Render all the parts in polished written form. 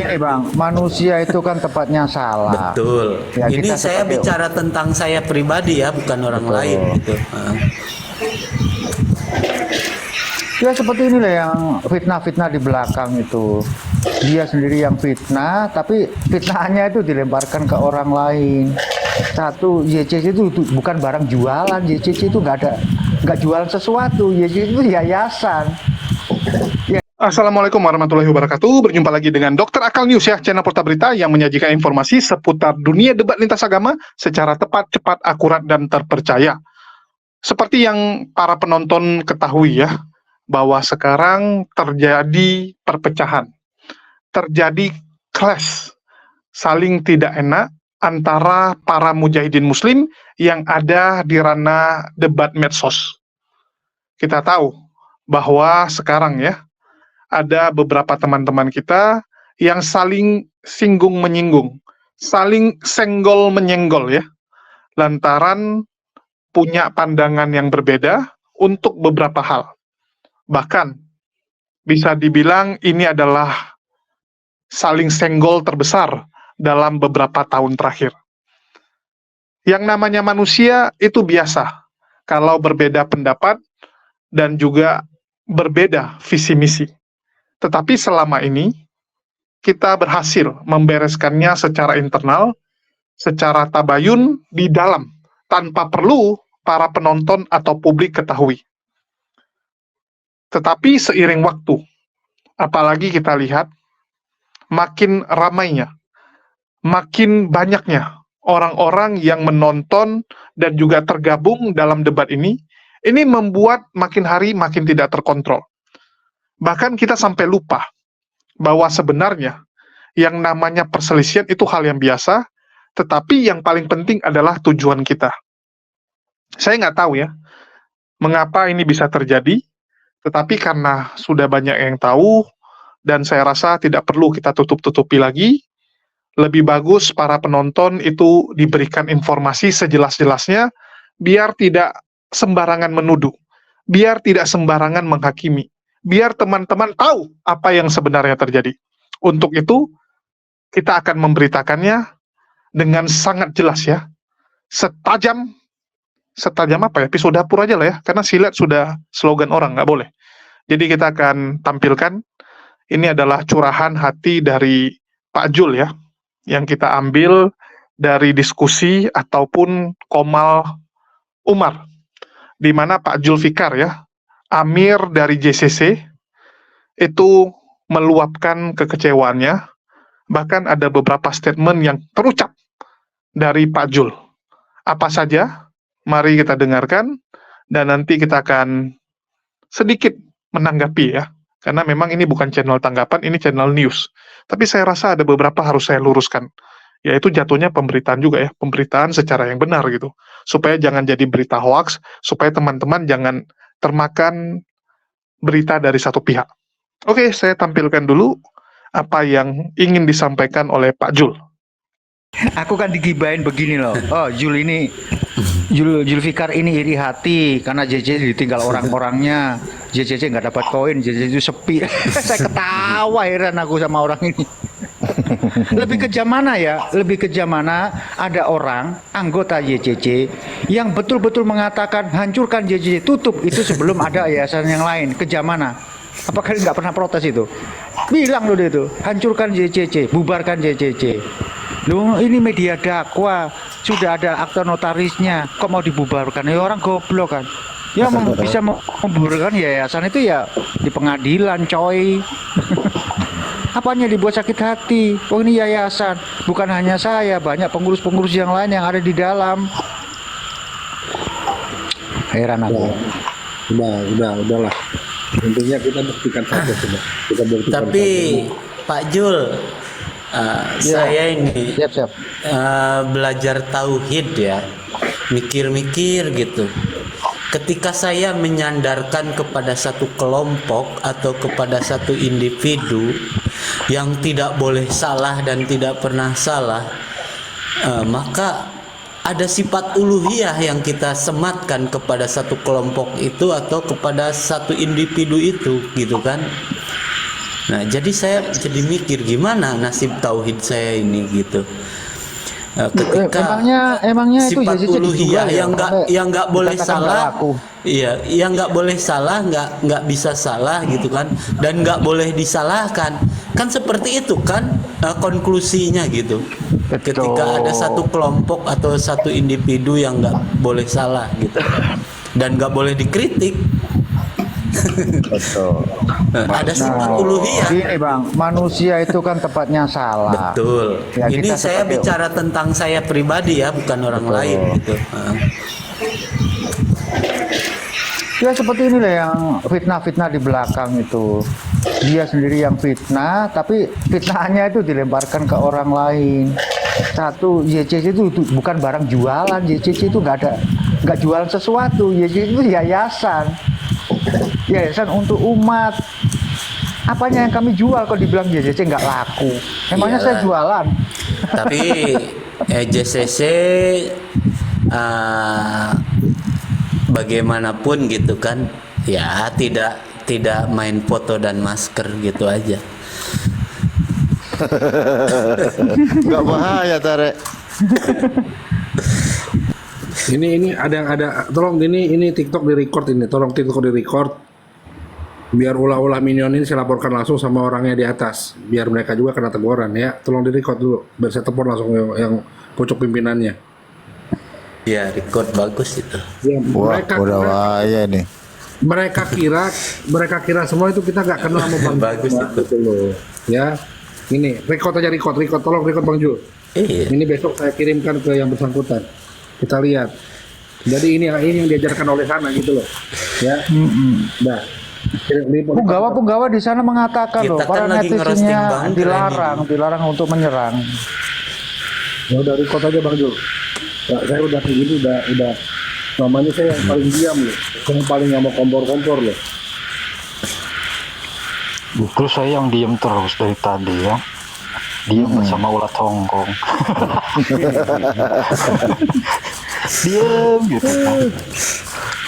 Gini Bang, manusia itu kan tepatnya salah. Betul. Ya Ini kita saya sebagai bicara tentang saya pribadi ya, bukan orang lain betul. gitu. Ya seperti inilah yang fitnah-fitnah di belakang itu. Dia sendiri yang fitnah, tapi fitnahnya itu dilemparkan ke orang lain. Satu, YCC itu bukan barang jualan. YCC itu nggak jualan sesuatu. YCC itu yayasan. Ya, Assalamualaikum warahmatullahi wabarakatuh. Berjumpa lagi dengan Dr. Akal News ya, channel Porta Berita yang menyajikan informasi seputar dunia debat lintas agama secara tepat, cepat, akurat, dan terpercaya. Seperti yang para penonton ketahui ya, bahwa sekarang terjadi perpecahan, terjadi clash, saling tidak enak antara para mujahidin muslim yang ada di ranah debat medsos. Kita tahu bahwa sekarang ya, ada beberapa teman-teman kita yang saling singgung menyinggung, saling senggol menyenggol ya, lantaran punya pandangan yang berbeda untuk beberapa hal. Bahkan bisa dibilang ini adalah saling senggol terbesar dalam beberapa tahun terakhir. Yang namanya manusia itu biasa kalau berbeda pendapat dan juga berbeda visi misi. Tetapi selama ini kita berhasil membereskannya secara internal, secara tabayun di dalam, tanpa perlu para penonton atau publik ketahui. Tetapi seiring waktu, apalagi kita lihat, makin ramainya, makin banyaknya orang-orang yang menonton dan juga tergabung dalam debat ini membuat makin hari makin tidak terkontrol. Bahkan kita sampai lupa bahwa sebenarnya yang namanya perselisihan itu hal yang biasa, tetapi yang paling penting adalah tujuan kita. Saya nggak tahu ya, mengapa ini bisa terjadi, tetapi karena sudah banyak yang tahu, dan saya rasa tidak perlu kita tutup-tutupi lagi, lebih bagus para penonton itu diberikan informasi sejelas-jelasnya, biar tidak sembarangan menuduh, biar tidak sembarangan menghakimi, biar teman-teman tahu apa yang sebenarnya terjadi. Untuk itu, kita akan memberitakannya dengan sangat jelas ya, setajam apa ya, pisau dapur aja lah ya, karena silet sudah slogan orang, nggak boleh. Jadi kita akan tampilkan, ini adalah curahan hati dari Pak Jul ya, yang kita ambil dari diskusi ataupun Komal Umar, di mana Pak Julfikar ya, Amir dari JCC, itu meluapkan kekecewaannya, bahkan ada beberapa statement yang terucap dari Pak Jul. Apa saja? Mari kita dengarkan, dan nanti kita akan sedikit menanggapi ya, karena memang ini bukan channel tanggapan, ini channel news. Tapi saya rasa ada beberapa harus saya luruskan, yaitu jatuhnya pemberitaan juga ya, pemberitaan secara yang benar gitu, supaya jangan jadi berita hoax, supaya teman-teman jangan termakan berita dari satu pihak. Oke, saya tampilkan dulu apa yang ingin disampaikan oleh Pak Jul. aku kan digibain begini loh. Oh, Julfikar ini iri hati karena JCC ditinggal orang-orangnya. JCC nggak dapat koin, JCC itu sepi. Saya ketawa heran aku sama orang ini. Lebih kejam mana ya? Lebih kejam mana ada orang anggota YCC yang betul-betul mengatakan hancurkan YCC, tutup itu sebelum ada yayasan yang lain. Kejam mana? Apakah nggak pernah protes itu? Bilang loh dia itu, hancurkan YCC, bubarkan YCC. Loh, ini media dakwah, sudah ada akta notarisnya, kok mau dibubarkan? Ya orang goblok kan. Ya bisa membubarkan yayasan itu ya di pengadilan, coy. Apanya dibuat sakit hati? Oh ini yayasan, bukan hanya saya, banyak pengurus-pengurus yang lain yang ada di dalam. Heran aku. Udahlah. Intinya kita buktikan saja coba. Kita buktikan. Tapi Pak Jul, saya ini Siap. belajar tauhid ya, mikir-mikir gitu. Ketika saya menyandarkan kepada satu kelompok atau kepada satu individu yang tidak boleh salah dan tidak pernah salah, maka ada sifat uluhiyah yang kita sematkan kepada satu kelompok itu atau kepada satu individu itu, gitu kan. Nah, jadi saya jadi mikir gimana nasib tauhid saya ini gitu. Ketika emangnya itu sifat JCC uluhiyah dijual ya? yang nggak boleh Dikatakan nggak salah, laku. iya, yang nggak boleh salah, nggak bisa salah gitu kan, dan nggak boleh disalahkan, kan seperti itu kan konklusinya gitu. Betul. Ketika ada satu kelompok atau satu individu yang nggak boleh salah gitu, dan nggak boleh dikritik. Betul. Ada sifat uluhiyah. Gini bang, manusia itu kan tepatnya salah. Betul. Ya, Ini kita saya seperti- bicara tentang saya pribadi ya, bukan orang Betul. lain gitu. Ya seperti inilah yang fitnah-fitnah di belakang itu. Dia sendiri yang fitnah, tapi fitnahnya itu dilemparkan ke orang lain. Satu, YCC itu bukan barang jualan. YCC itu nggak jualan sesuatu. YCC itu yayasan untuk umat. Apanya yang kami jual kalau dibilang JCC nggak laku? Emangnya Iyalah. saya jualan? Tapi JCC bagaimanapun gitu kan, ya tidak main foto dan masker gitu aja. Nggak bahaya Tarek. Ini ada tolong ini TikTok di record ini, tolong TikTok di record. Biar ulah-ulah minion ini saya laporkan langsung sama orangnya di atas, biar mereka juga kena teguran ya. Tolong di record dulu, biar saya telepon langsung yang pucuk pimpinannya. Ya, record bagus itu. Ya, Wah, udah bahaya nih. mereka kira semua itu kita nggak kenal sama Bang Bagus Jul, gitu loh. Ya, ini record aja record, tolong record Bang Jul. Iya. Ini besok saya kirimkan ke yang bersangkutan. Kita lihat. Jadi ini yang diajarkan oleh sana gitu loh. Ya. Nah. Punggawa di sana mengatakan Kita loh, kan para lagi ngerosting netizennya Bang dilarang untuk menyerang. Ya udah record aja Bang Jul. Nah, saya udah kayak gini udah namanya saya yang paling diam loh. Saya yang paling nggak mau kompor-kompor loh. Itu saya yang diem terus dari tadi ya. Diem sama ulat hongkong. Diem gitu kan.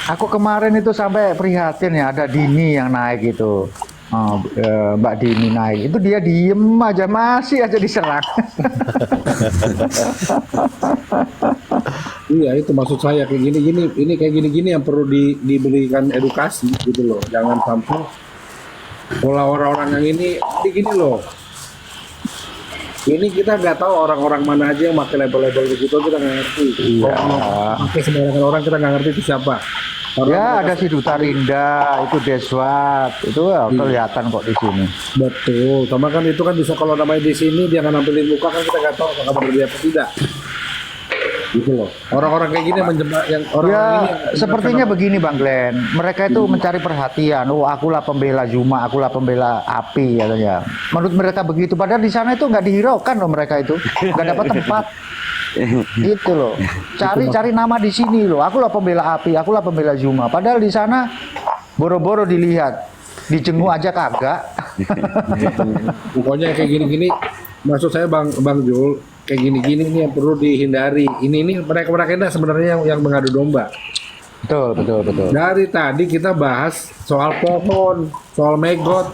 Aku kemarin itu sampai prihatin ya, ada Dini yang naik itu. Mbak Dini naik, itu dia diem aja, masih aja diserang. Iya itu maksud saya kayak gini ini kayak gini yang perlu diberikan edukasi gitu loh. Jangan sampai pola orang-orang yang ini gini loh. Ini kita nggak tahu orang-orang mana aja yang pakai label-label begitu, kita nggak ngerti. Iya. Pakai sembarangan orang kita nggak ngerti itu siapa. Ya ada si Duta Rinda, itu Deswat, itu kelihatan kok di sini. Betul, sama kan itu kan bisa kalau namanya di sini dia nggak nampilin muka kan kita nggak tahu apakah benar dia atau tidak. Gitu loh. Orang-orang kayak gini menjebak yang orang Ya ini sepertinya begini Bang Glenn, mereka itu mencari perhatian. Oh akulah pembela Zuma, akulah pembela api katanya. Menurut mereka begitu, padahal di sana itu nggak dihiraukan loh mereka itu, nggak dapat tempat. Itu loh, cari nama di sini loh. Akulah pembela api, akulah pembela Zuma. Padahal di sana boro-boro dilihat, dijenguk aja kagak. pokoknya kayak gini-gini. Maksud saya Bang Jul, kayak gini-gini ini yang perlu dihindari. Ini mereka ini sebenarnya yang mengadu domba. Betul. Dari tadi kita bahas soal pohon, soal megot.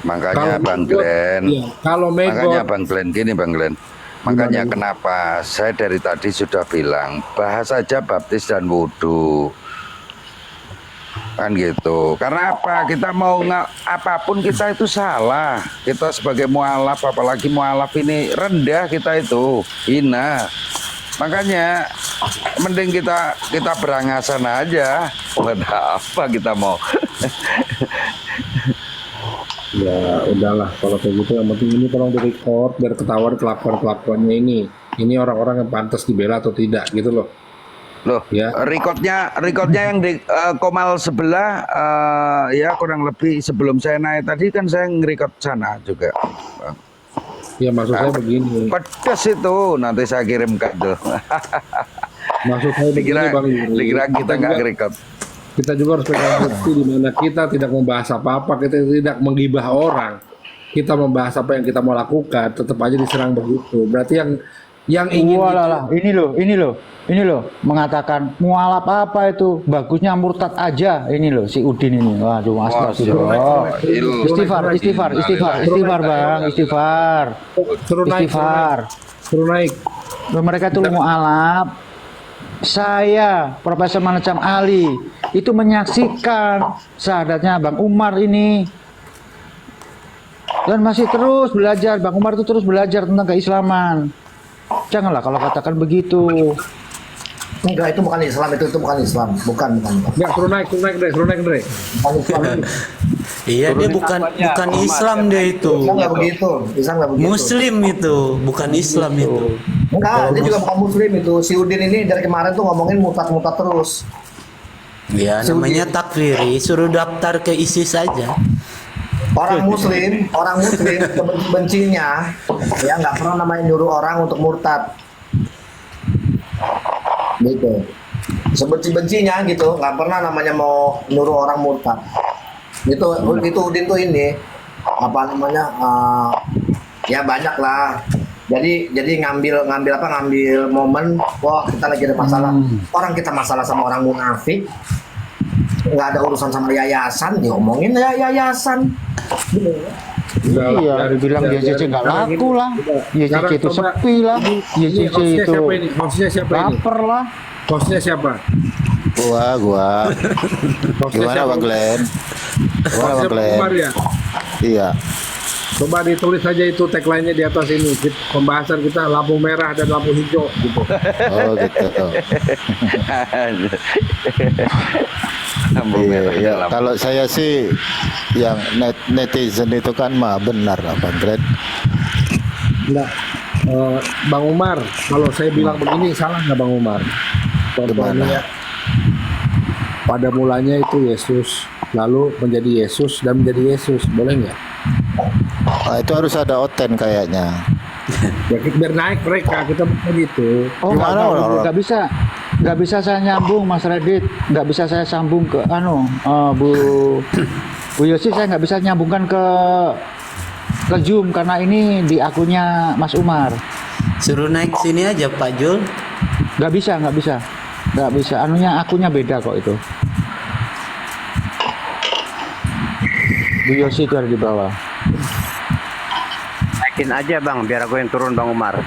Makanya Bang megot, Glenn, iya, kalau makanya megot, Bang Glenn gini Bang Glenn. Makanya kenapa saya dari tadi sudah bilang bahas saja baptis dan wudhu. Kan gitu. Karena apa? Kita mau apapun kita itu salah. Kita sebagai mualaf, apalagi mualaf ini rendah kita itu, hina. Makanya mending kita berangasan aja. Buat apa kita mau? ya udahlah kalau kayak gitu. Yang penting ini tolong direcord biar ketahuan kelakuannya ini. Ini orang-orang yang pantas dibela atau tidak gitu loh. Loh, Ya. recordnya yang di Komal sebelah ya kurang lebih sebelum saya naik tadi kan saya ngerekord sana juga. Ya maksud saya begini. Pedas itu, nanti saya kirimkan tuh. Maksud saya begini Bang Yuri. Dikira kita nggak juga- ngerekord. kita juga harus pegang bukti di mana kita tidak membahas apa-apa, kita tidak menggibah orang, kita membahas apa yang kita mau lakukan, tetap aja diserang begitu. Berarti yang ingin Walah, ini loh, mengatakan mualaf apa itu? Bagusnya murtad aja. Ini loh si Udin ini. Waduh, astagfirullah. Istighfar, Bang, istighfar. suruh naik. Mereka itu mualaf. Saya, Profesor Manacam Ali, itu menyaksikan syahadatnya Bang Umar ini. Dan masih terus belajar. Bang Umar itu terus belajar tentang keislaman. Janganlah kalau katakan begitu. Enggak, itu bukan Islam, itu bukan Islam. Bukan. Enggak, suruh naik Dre. Bukan Islam. Iya, dia bukan Islam dia itu. Islam nggak begitu. Muslim itu, bukan Islam itu. Enggak, dia juga bukan Muslim itu. Si Udin ini dari kemarin tuh ngomongin murtad terus. Ya, namanya takfiri, suruh daftar ke ISIS saja. Orang Muslim sebenci-bencinya, ya nggak pernah namanya nyuruh orang untuk murtad. Gitu. Sebenci-bencinya gitu, nggak pernah namanya mau nyuruh orang murtad. Itu Udin tuh ini apa namanya? Ya banyak lah. Jadi ngambil momen, wah kita lagi ada masalah. Orang kita masalah sama orang munafik, nggak ada urusan sama yayasan, diomongin yayasan. Iya, dibilang JCC nggak laku lah. JCC itu sepi lah. JCC itu Hostnya siapa ini? baper lah. Hostnya siapa? Gua. Hostnya Gimana siapa? Bang Glenn? Gimana Bang Glenn? Umar ya? Iya. Coba ditulis saja itu tagline-nya di atas ini. Pembahasan kita lampu merah dan lampu hijau gitu. Oh gitu. Iya. Kalau saya sih yang netizen itu kan mah benar lah Bang Glenn. Enggak. Bang Umar, kalau saya bilang begini salah nggak Bang Umar? Contohnya, pada mulanya itu Yesus, lalu menjadi Yesus dan menjadi Yesus, boleh nggak? Nah, itu harus ada oten kayaknya. Ya biar naik mereka, kita bukan gitu. Oh, nggak bisa saya nyambung Mas Redit, nggak bisa saya sambung ke Bu Yosi, saya nggak bisa nyambungkan ke Zoom karena ini di akunnya Mas Umar. Suruh naik sini aja Pak Jul. Nggak bisa. Akunnya beda kok itu. Bu Yosi itu ada di bawah. Naikin aja Bang, biar aku yang turun Bang Umar.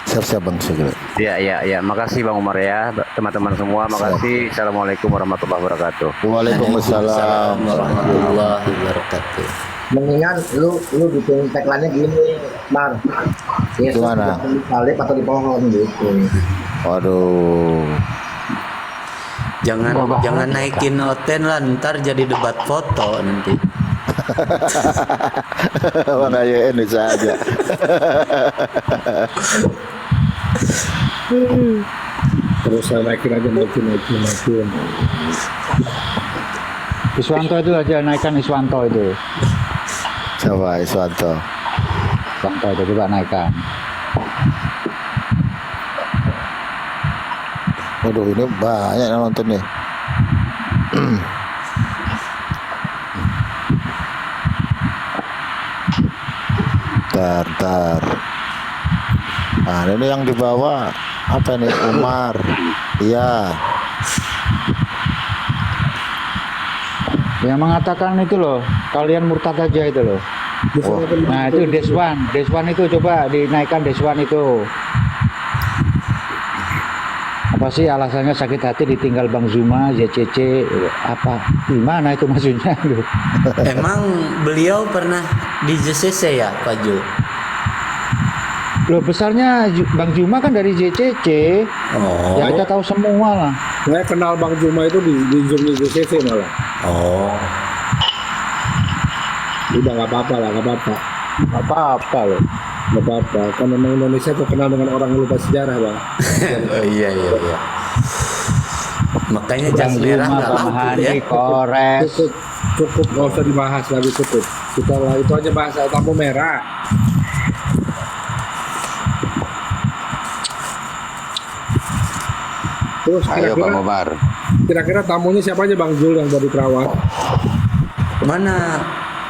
Siap Bang Sugeng. Ya, makasih Bang Umar ya, teman-teman semua, makasih. Assalamualaikum warahmatullahi wabarakatuh. Waalaikumsalam warahmatullahi wabarakatuh. Mendingan lu bikin tagline-nya gini, Mar. Yesus Gimana? di salib atau di pohon gitu. Waduh. Jangan naikin oten lah, ntar jadi debat foto nanti. Bang Ayo ini saja. Terus saya naikin. Iswanto itu aja, naikkan Iswanto itu. Coba Iswanto. Iswanto itu coba naikkan. Waduh, ini banyak yang nonton nih. Tar. Nah, ini yang di bawah apa nih? Umar. Iya. Yang mengatakan itu loh, kalian murtad aja itu loh. Nah itu Deswan itu coba dinaikkan Deswan itu. Apa sih alasannya sakit hati ditinggal Bang Zuma, JCC, apa? Gimana itu maksudnya? Emang beliau pernah di JCC ya Pak Jul? Loh besarnya Bang Zuma kan dari JCC. Oh. Ya kita tahu semua lah. Saya kenal Bang Zuma itu di Zoom di JCC malah. Oh. Udah nggak apa-apa loh. Nggak apa-apa. Kan memang Indonesia terkenal dengan orang yang lupa sejarah, Bang. Oh, iya. Makanya jas merah nggak laku ya. Kores. Cukup, nggak usah dibahas lagi cukup. Kita lah itu aja bahas lampu merah. Terus Ayo Bang Umar. kira-kira tamunya siapa aja Bang Jul yang dari Kerawang? Mana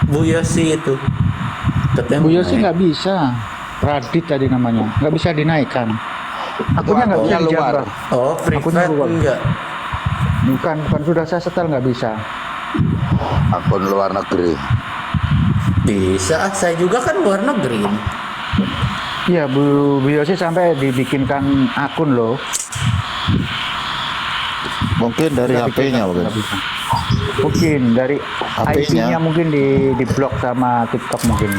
Bu Yosi itu? Ketemu. Bu Yosi nggak bisa. Radit tadi namanya, nggak bisa dinaikkan. Akunnya nggak bisa Akunnya luar. dijaga. Oh, private luar. enggak. Bukan sudah saya setel nggak bisa. Akun luar negeri. Bisa, saya juga kan luar negeri. Iya, Bu Yosi sampai dibikinkan akun loh. Mungkin dari Nggak HP-nya bisa, mungkin. nggak bisa. Mungkin dari HP-nya. IP-nya mungkin di blok sama TikTok mungkin.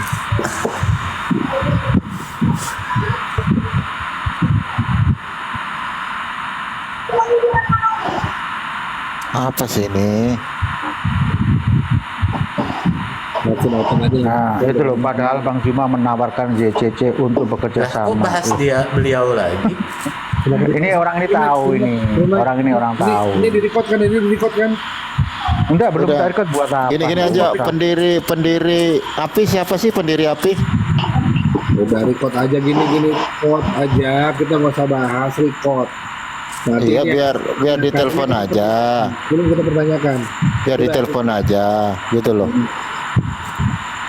Apa sih ini? Macam-macam aja. Nah, itu loh. Padahal Bang Juma menawarkan JCC untuk bekerja Nah, kok sama. bahas beliau lagi? Ini orang ini tahu ini. Orang ini orang tahu. Ini di-record kan, ini di-record kan. Enggak, belum Udah. kita buat apa. Gini aja, pendiri API siapa sih pendiri API? Udah record aja gini record aja, kita nggak usah bahas record. Nanti Iya, ini biar ditelepon aja. belum kita pertanyakan. Biar ditelepon aja, gitu loh.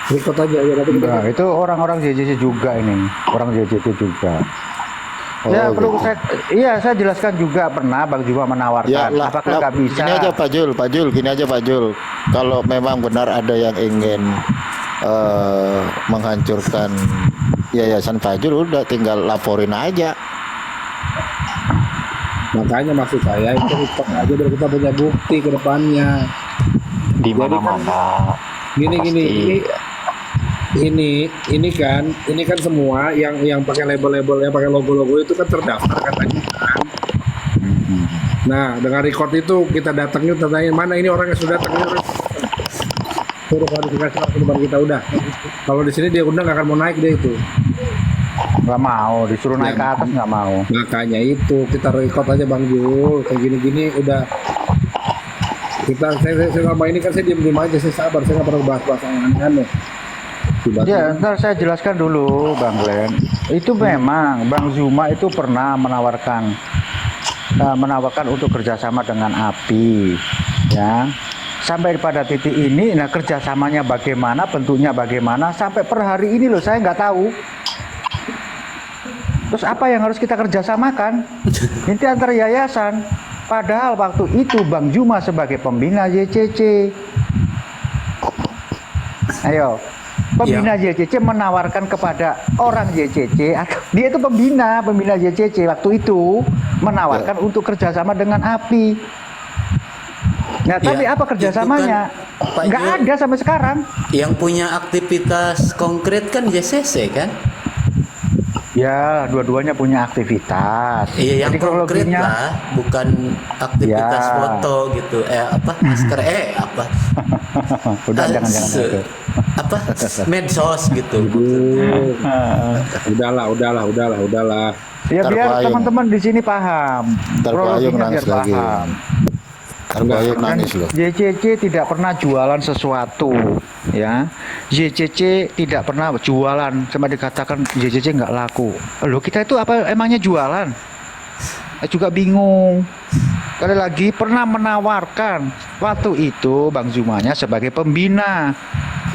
Record aja ya nanti kita. Nah, itu orang-orang JCC juga ini. Orang JCC juga. Ya Oh, perlu gitu. saya jelaskan juga pernah Bang Juma menawarkan. Ya lah, Apakah nggak bisa? Gini aja Pak Jul, gini aja Pak Jul. Kalau memang benar ada yang ingin menghancurkan Yayasan Pak Jul, udah tinggal laporin aja. Makanya maksud saya itu record aja biar kita punya bukti ke depannya. Di mana-mana. Gini ini kan semua yang pakai label-label yang pakai logo-logo itu kan terdaftar katanya kan. Nah dengan record itu kita datangin tanya mana ini orang yang sudah datang, suruh klarifikasi langsung depan kita udah. Kalau di sini dia undang nggak akan mau naik dia itu. Nggak mau, disuruh naik ke atas nggak mau. Makanya itu kita record aja Bang Jul kayak gini udah. Saya selama ini kan saya diem aja, saya sabar, saya nggak pernah bahas yang aneh-aneh. Ya, ntar saya jelaskan dulu, Bang Glenn. Itu memang Bang Zuma itu pernah menawarkan untuk kerjasama dengan API, ya. Sampai pada titik ini, nah kerjasamanya bagaimana, bentuknya bagaimana, sampai per hari ini loh saya nggak tahu. Terus apa yang harus kita kerjasamakan? Ini antar yayasan. Padahal waktu itu Bang Juma sebagai pembina JCC. Ayo. Pembina JCC menawarkan kepada orang JCC, atau dia itu pembina JCC waktu itu menawarkan untuk kerjasama dengan API. Nah, tapi apa kerjasamanya? Itu kan, Pak Nggak Jul, ada sampai sekarang. Yang punya aktivitas konkret kan JCC kan? Ya, dua-duanya punya aktivitas. Iya, yang Jadi konkret kronologinya- lah, bukan aktivitas Ya. foto gitu. Masker apa? Udah jangan itu. Apa? Medsos gitu. Udahlah. Ya Ntar biar Payung. teman-teman di sini paham. Ntar Kronologinya Payung nangis biar lagi. paham. Terbayang Dan nangis loh. JCC tidak pernah jualan sesuatu, ya. JCC tidak pernah jualan, cuma dikatakan JCC nggak laku. Loh, kita itu apa emangnya jualan? Juga bingung. Sekali lagi pernah menawarkan waktu itu Bang Zumanya sebagai pembina.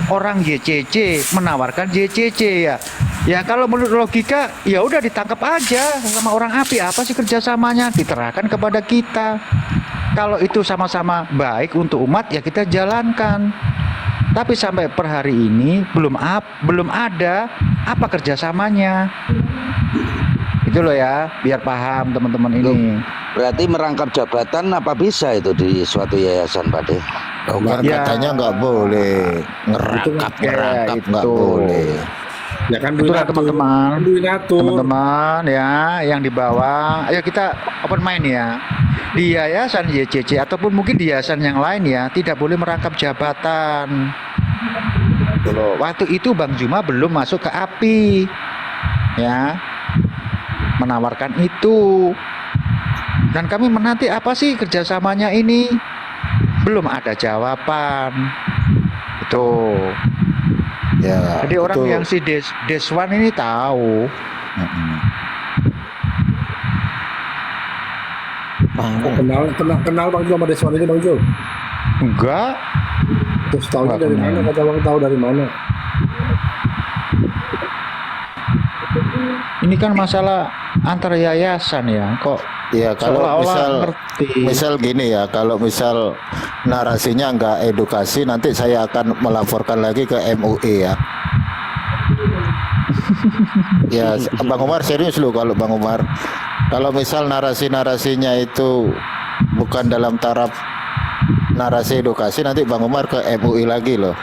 Orang JCC menawarkan JCC ya. Ya kalau menurut logika ya udah ditangkap aja sama orang API, apa sih kerjasamanya, diterahkan kepada kita. Kalau itu sama-sama baik untuk umat ya kita jalankan. Tapi sampai per hari ini belum ada apa kerjasamanya. Itu loh ya, biar paham teman-teman ini. Berarti merangkap jabatan apa bisa itu di suatu yayasan, Pak De? Oh, kan Ya. katanya nggak boleh ngerangkap Ya, nggak itu. boleh. Ya kan Itulah teman-teman. Duinatur. Teman-teman ya yang di bawah, ayo kita open mind ya. Di yayasan YCC ataupun mungkin di yayasan yang lain ya tidak boleh merangkap jabatan. Gitu loh. Waktu itu Bang Juma belum masuk ke API, ya, menawarkan itu. Dan kami menanti apa sih kerjasamanya ini, belum ada jawaban. Itu. Ya. Jadi orang itu. yang si Deswan ini tahu. Kenal Bang Jul sama Deswan ini Bang Jul. Enggak. Terus tahunya Nggak dari kenal. mana? Kata Bang tahu dari mana? Ini kan masalah antar yayasan ya, kok Ya kalau seolah-olah misal ngerti. misal gini ya, kalau misal narasinya nggak edukasi, nanti saya akan melaporkan lagi ke MUI ya. Ya, Bang Umar serius loh kalau Bang Umar. Kalau misal narasi-narasinya itu bukan dalam taraf narasi edukasi, nanti Bang Umar ke MUI lagi loh.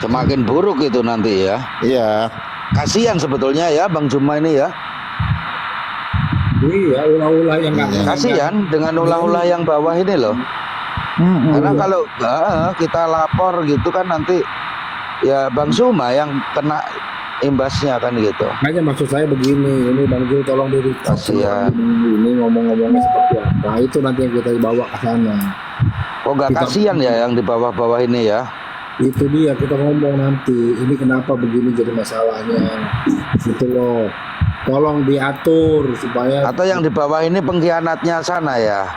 Semakin buruk itu nanti ya. Iya, Kasihan sebetulnya ya Bang Juma ini ya. Iya, ulah-ulah yang nggak Kasihan dengan ulah-ulah yang bawah ini loh. Karena kalau kita lapor gitu kan nanti ya Bang Zuma yang kena imbasnya kan gitu. Makanya maksud saya begini, ini Bang Jul tolong diri Kasihan. ini ngomong-ngomongnya seperti apa, itu nanti yang kita bawa ke sana. Kok nggak Kita- kasihan ya yang di bawah-bawah ini ya? Itu dia, kita ngomong nanti, ini kenapa begini jadi masalahnya, gitu loh. Tolong diatur supaya Atau yang di bawah ini pengkhianatnya sana ya?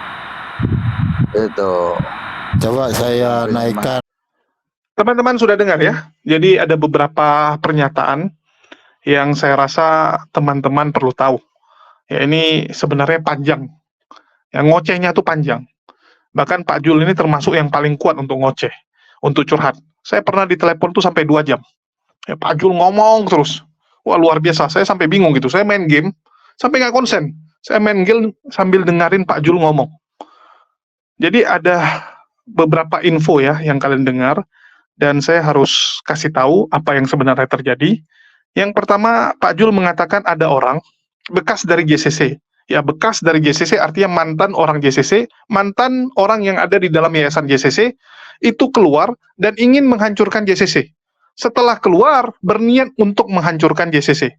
Itu. coba saya naikkan. Teman-teman sudah dengar ya? Jadi ada beberapa pernyataan yang saya rasa teman-teman perlu tahu. Ya ini sebenarnya panjang. Yang ngocehnya tuh panjang. Bahkan Pak Jul ini termasuk yang paling kuat untuk ngoceh, untuk curhat. Saya pernah ditelepon tuh sampai 2 jam. Ya, Pak Jul ngomong terus. Wah luar biasa, saya sampai bingung gitu. Saya main game, sampai nggak konsen. Saya main game sambil dengerin Pak Jul ngomong. Jadi ada beberapa info ya yang kalian dengar, dan saya harus kasih tahu apa yang sebenarnya terjadi. Yang pertama, Pak Jul mengatakan ada orang bekas dari JCC. Ya, bekas dari JCC artinya mantan orang JCC, mantan orang yang ada di dalam yayasan JCC, itu keluar dan ingin menghancurkan JCC. Setelah keluar, berniat untuk menghancurkan JCC.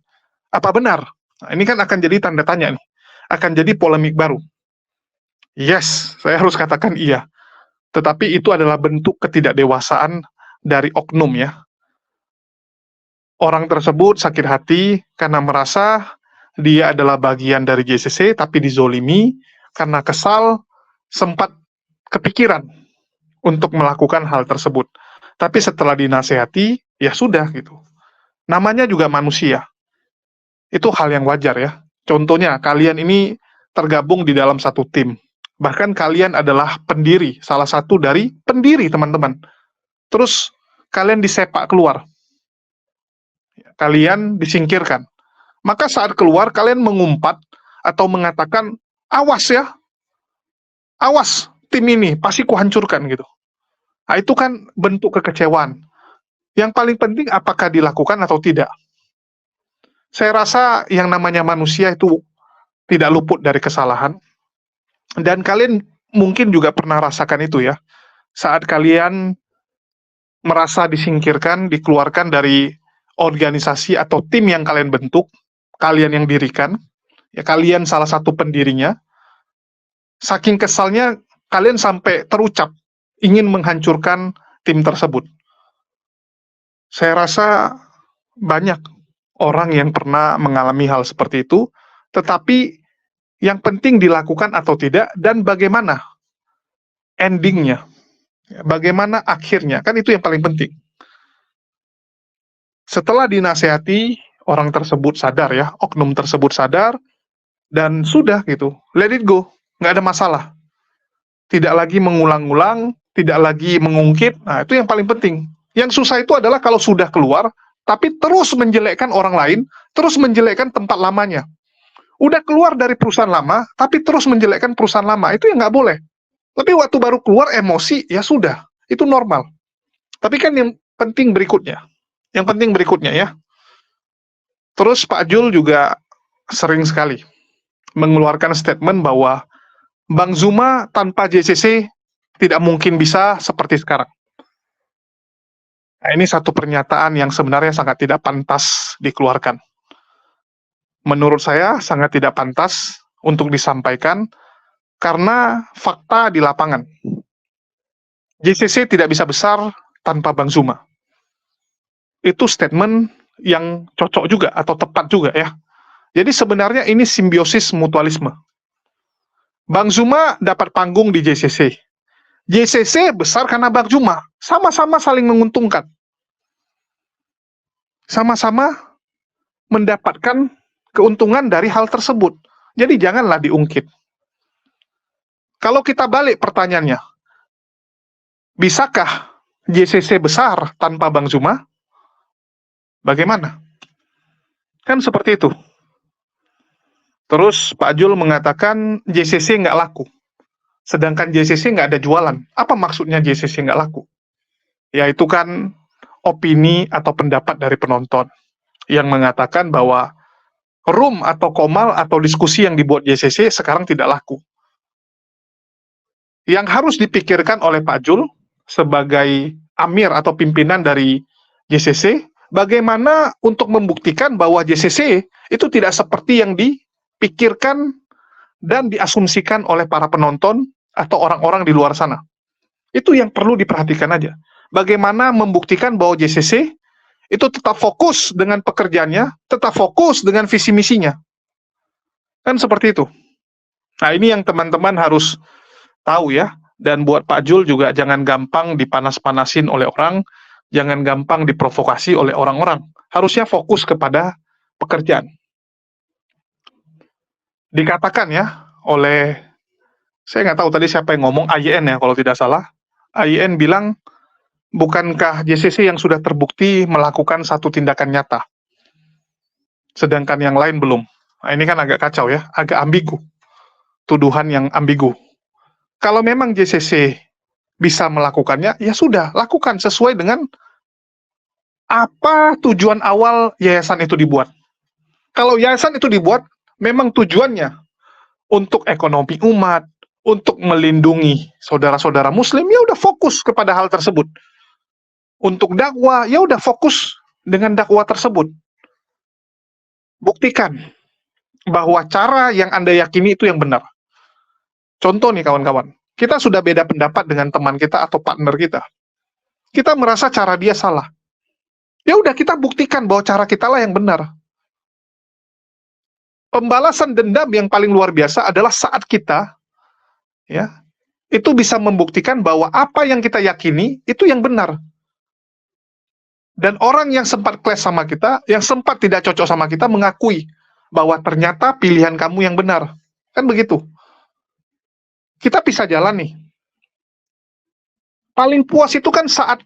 Apa benar? Nah, ini kan akan jadi tanda tanya nih. Akan jadi polemik baru. Yes, saya harus katakan iya. Tetapi itu adalah bentuk ketidakdewasaan dari oknum ya. Orang tersebut sakit hati karena merasa dia adalah bagian dari JCC tapi dizolimi, karena kesal sempat kepikiran untuk melakukan hal tersebut. Tapi setelah dinasehati, ya sudah gitu. Namanya juga manusia. Itu hal yang wajar ya. Contohnya, kalian ini tergabung di dalam satu tim. Bahkan kalian adalah pendiri, salah satu dari pendiri teman-teman. Terus kalian disepak keluar. Kalian disingkirkan. Maka saat keluar kalian mengumpat atau mengatakan, awas ya, awas tim ini, pasti kuhancurkan gitu. Nah, itu kan bentuk kekecewaan. Yang paling penting apakah dilakukan atau tidak. Saya rasa yang namanya manusia itu tidak luput dari kesalahan. Dan kalian mungkin juga pernah rasakan itu ya. Saat kalian merasa disingkirkan, dikeluarkan dari organisasi atau tim yang kalian bentuk, kalian yang dirikan, ya kalian salah satu pendirinya, saking kesalnya kalian sampai terucap ingin menghancurkan tim tersebut. Saya rasa banyak orang yang pernah mengalami hal seperti itu, tetapi yang penting dilakukan atau tidak, dan bagaimana endingnya, bagaimana akhirnya, kan itu yang paling penting. Setelah dinasehati, orang tersebut sadar ya, oknum tersebut sadar, dan sudah gitu, let it go, nggak ada masalah. Tidak lagi mengulang-ulang, tidak lagi mengungkit, nah itu yang paling penting. Yang susah itu adalah kalau sudah keluar, tapi terus menjelekkan orang lain, terus menjelekkan tempat lamanya. Udah keluar dari perusahaan lama, tapi terus menjelekkan perusahaan lama, itu yang nggak boleh. Tapi waktu baru keluar emosi, ya sudah, itu normal. Tapi kan yang penting berikutnya, ya. Terus Pak Jul juga sering sekali mengeluarkan statement bahwa Bang Zuma tanpa JCC tidak mungkin bisa seperti sekarang. Nah, ini satu pernyataan yang sebenarnya sangat tidak pantas dikeluarkan. Menurut saya sangat tidak pantas untuk disampaikan karena fakta di lapangan. JCC tidak bisa besar tanpa Bang Zuma. Itu statement yang cocok juga atau tepat juga ya. Jadi sebenarnya ini simbiosis mutualisme. Bang Zuma dapat panggung di JCC. JCC besar karena Bang Zuma. Sama-sama saling menguntungkan. Sama-sama mendapatkan keuntungan dari hal tersebut. Jadi janganlah diungkit. Kalau kita balik pertanyaannya, bisakah JCC besar tanpa Bang Zuma? Bagaimana? Kan seperti itu. Terus Pak Jul mengatakan JCC nggak laku. Sedangkan JCC nggak ada jualan. Apa maksudnya JCC nggak laku? Ya itu kan opini atau pendapat dari penonton yang mengatakan bahwa room atau komal atau diskusi yang dibuat JCC sekarang tidak laku. Yang harus dipikirkan oleh Pak Jul sebagai amir atau pimpinan dari JCC, bagaimana untuk membuktikan bahwa JCC itu tidak seperti yang dipikirkan dan diasumsikan oleh para penonton atau orang-orang di luar sana. Itu yang perlu diperhatikan aja. Bagaimana membuktikan bahwa JCC itu tetap fokus dengan pekerjaannya, tetap fokus dengan visi misinya. Kan seperti itu. Nah, ini yang teman-teman harus tahu ya. Dan buat Pak Jul juga jangan gampang dipanas-panasin oleh orang, jangan gampang diprovokasi oleh orang-orang. Harusnya fokus kepada pekerjaan. Dikatakan ya oleh, saya nggak tahu tadi siapa yang ngomong, AYN ya kalau tidak salah. AYN bilang, bukankah JCC yang sudah terbukti melakukan satu tindakan nyata, sedangkan yang lain belum. Nah, ini kan agak kacau ya, agak ambigu. Tuduhan yang ambigu. Kalau memang JCC bisa melakukannya, ya sudah, lakukan sesuai dengan apa tujuan awal yayasan itu dibuat. Kalau yayasan itu dibuat, memang tujuannya untuk ekonomi umat, untuk melindungi saudara-saudara muslim, ya udah fokus kepada hal tersebut. Untuk dakwah, ya udah fokus dengan dakwah tersebut. Buktikan bahwa cara yang Anda yakini itu yang benar. Contoh nih kawan-kawan, kita sudah beda pendapat dengan teman kita atau partner kita. Kita merasa cara dia salah. Ya udah kita buktikan bahwa cara kita lah yang benar. Pembalasan dendam yang paling luar biasa adalah saat kita ya itu bisa membuktikan bahwa apa yang kita yakini itu yang benar. Dan orang yang sempat clash sama kita, yang sempat tidak cocok sama kita, mengakui bahwa ternyata pilihan kamu yang benar. Kan begitu. Kita bisa jalan nih. Paling puas itu kan saat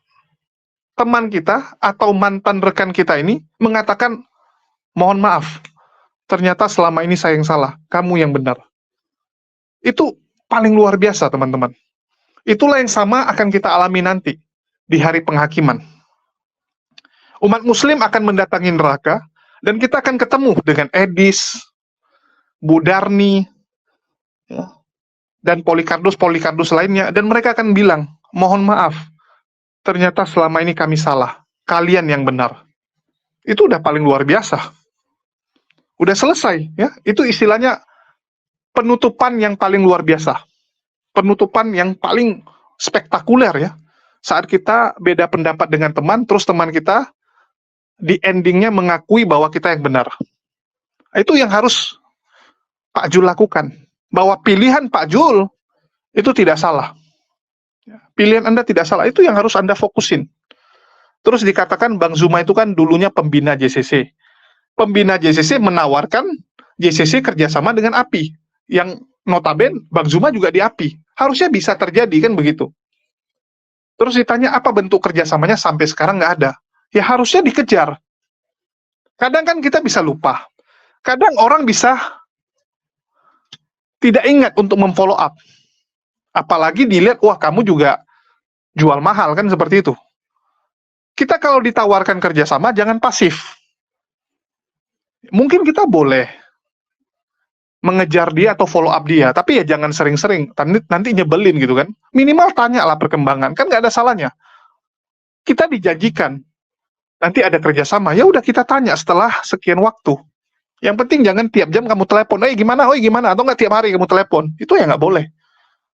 teman kita atau mantan rekan kita ini mengatakan, mohon maaf, ternyata selama ini saya yang salah, kamu yang benar. Itu paling luar biasa, teman-teman. Itulah yang sama akan kita alami nanti di hari penghakiman. Umat muslim akan mendatangi neraka dan kita akan ketemu dengan Edis, Bu Darni, ya, dan Polikarpus lainnya, dan mereka akan bilang, mohon maaf, ternyata selama ini kami salah, kalian yang benar. Itu udah paling luar biasa. Udah selesai, ya. Itu istilahnya penutupan yang paling luar biasa. Penutupan yang paling spektakuler ya. Saat kita beda pendapat dengan teman, terus teman kita di endingnya mengakui bahwa kita yang benar. Itu yang harus Pak Jul lakukan. Bahwa pilihan Pak Jul itu tidak salah. Pilihan Anda tidak salah, itu yang harus Anda fokusin. Terus dikatakan Bang Zuma itu kan dulunya pembina JCC. Pembina JCC menawarkan JCC kerjasama dengan API. Yang notabene Bang Zuma juga di API. Harusnya bisa terjadi kan begitu. Terus ditanya apa bentuk kerjasamanya, sampai sekarang nggak ada. Ya harusnya dikejar. Kadang kan kita bisa lupa. Kadang orang bisa tidak ingat untuk memfollow up. Apalagi dilihat, wah kamu juga jual mahal kan seperti itu. Kita kalau ditawarkan kerjasama jangan pasif. Mungkin kita boleh mengejar dia atau follow up dia, tapi ya jangan sering-sering. Nanti nyebelin gitu kan. Minimal tanyalah perkembangan, kan nggak ada salahnya. Kita dijanjikan nanti ada kerjasama, ya udah kita tanya setelah sekian waktu. Yang penting jangan tiap jam kamu telepon, gimana, gimana, atau nggak tiap hari kamu telepon. Itu ya nggak boleh.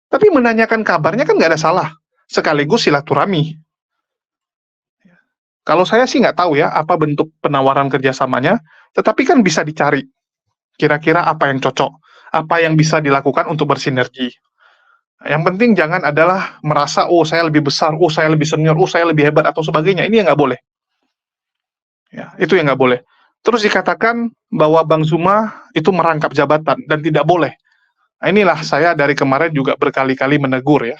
Tapi menanyakan kabarnya kan nggak ada salah. Sekaligus silaturahmi. Kalau saya sih nggak tahu ya apa bentuk penawaran kerjasamanya, tetapi kan bisa dicari. Kira-kira apa yang cocok, apa yang bisa dilakukan untuk bersinergi. Yang penting jangan adalah merasa, oh saya lebih besar, oh saya lebih senior, oh saya lebih hebat, atau sebagainya. Ini yang nggak boleh. Ya, itu yang nggak boleh. Terus dikatakan bahwa Bang Zuma itu merangkap jabatan dan tidak boleh. Nah, inilah saya dari kemarin juga berkali-kali menegur ya.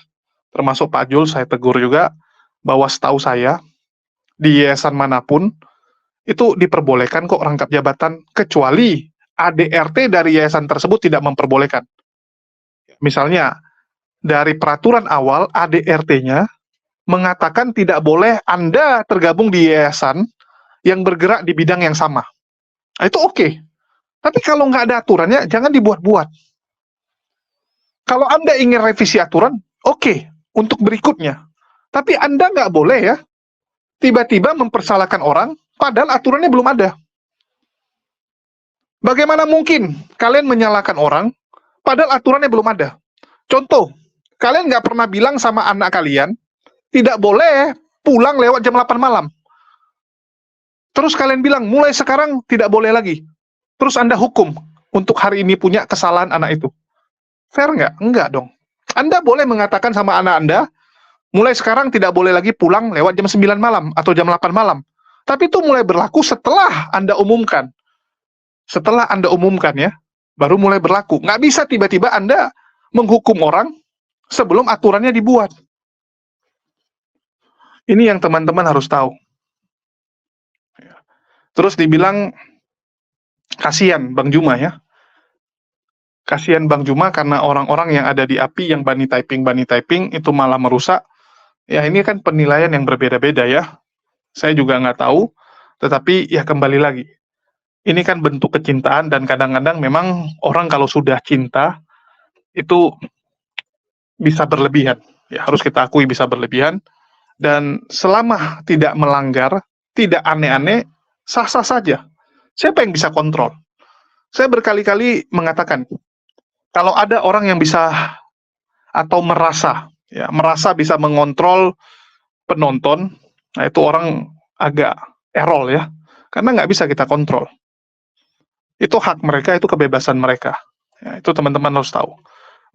Termasuk Pak Jul saya tegur juga bahwa setahu saya di yayasan manapun itu diperbolehkan kok rangkap jabatan kecuali ADRT dari yayasan tersebut tidak memperbolehkan. Misalnya dari peraturan awal ADRT-nya mengatakan tidak boleh Anda tergabung di yayasan yang bergerak di bidang yang sama. Nah, itu oke. Tapi kalau nggak ada aturannya, jangan dibuat-buat. Kalau Anda ingin revisi aturan, oke, untuk berikutnya. Tapi Anda nggak boleh ya, tiba-tiba mempersalahkan orang, padahal aturannya belum ada. Bagaimana mungkin kalian menyalahkan orang, padahal aturannya belum ada? Contoh, kalian nggak pernah bilang sama anak kalian, tidak boleh pulang lewat jam 8 malam. Terus kalian bilang, mulai sekarang tidak boleh lagi. Terus Anda hukum untuk hari ini punya kesalahan anak itu. Fair nggak? Enggak dong. Anda boleh mengatakan sama anak Anda, mulai sekarang tidak boleh lagi pulang lewat jam 9 malam atau jam 8 malam. Tapi itu mulai berlaku setelah Anda umumkan. Setelah Anda umumkan ya, baru mulai berlaku. Nggak bisa tiba-tiba Anda menghukum orang sebelum aturannya dibuat. Ini yang teman-teman harus tahu. Terus dibilang, kasihan Bang Juma ya. Kasihan Bang Juma karena orang-orang yang ada di API yang bunny typing itu malah merusak. Ya ini kan penilaian yang berbeda-beda ya. Saya juga nggak tahu, tetapi ya kembali lagi. Ini kan bentuk kecintaan dan kadang-kadang memang orang kalau sudah cinta itu bisa berlebihan. Ya harus kita akui bisa berlebihan. Dan selama tidak melanggar, tidak aneh-aneh, sah-sah saja. Siapa yang bisa kontrol? Saya berkali-kali mengatakan, kalau ada orang yang bisa atau merasa bisa mengontrol penonton, nah itu orang agak errol ya, karena nggak bisa kita kontrol. Itu hak mereka, itu kebebasan mereka. Ya, itu teman-teman harus tahu.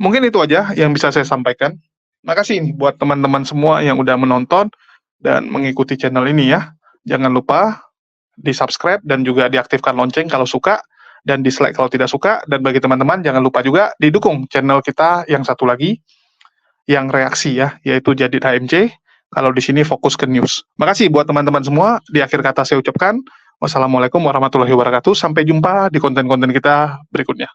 Mungkin itu aja yang bisa saya sampaikan. Makasih nih buat teman-teman semua yang udah menonton dan mengikuti channel ini ya. Jangan lupa di-subscribe dan juga diaktifkan lonceng kalau suka, dan dislike kalau tidak suka. Dan bagi teman-teman jangan lupa juga didukung channel kita yang satu lagi, yang reaksi ya, yaitu Jadid HMC. Kalau di sini fokus ke news. Makasih buat teman-teman semua. Di akhir kata saya ucapkan wassalamualaikum warahmatullahi wabarakatuh. Sampai jumpa di konten-konten kita berikutnya.